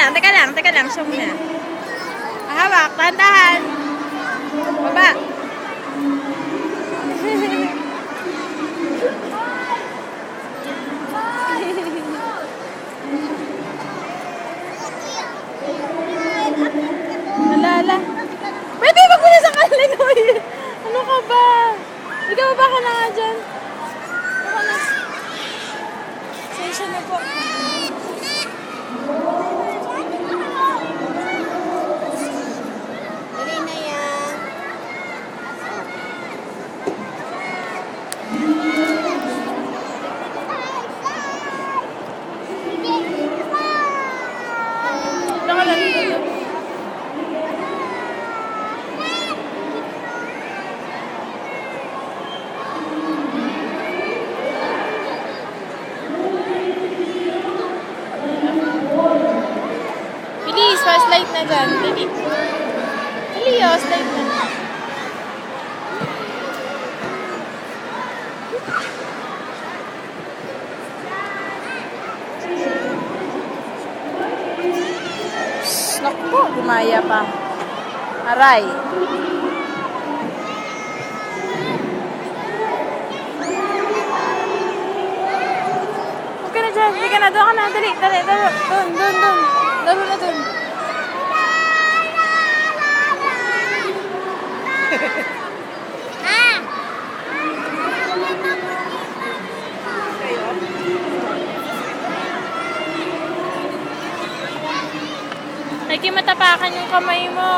teka lang. Show muna. Hawak, tahan-tahan. Baba. Alala. Pwede, wag mo na sa kalin, oy. Ano ka ba? Ikaw ba ka na nga dyan? Ako na. Sensya na po. Dali na yan. Naka lang dito. Bilis, fast light na dyan. Dali. Dali, fast light na. Shhh, naku, gumaya pa. Aray. Huwag ka na dyan. Hindi ka na. Doon ka na. Dali. Doon. Laro na doon. Naging matapakan yung kamay mo.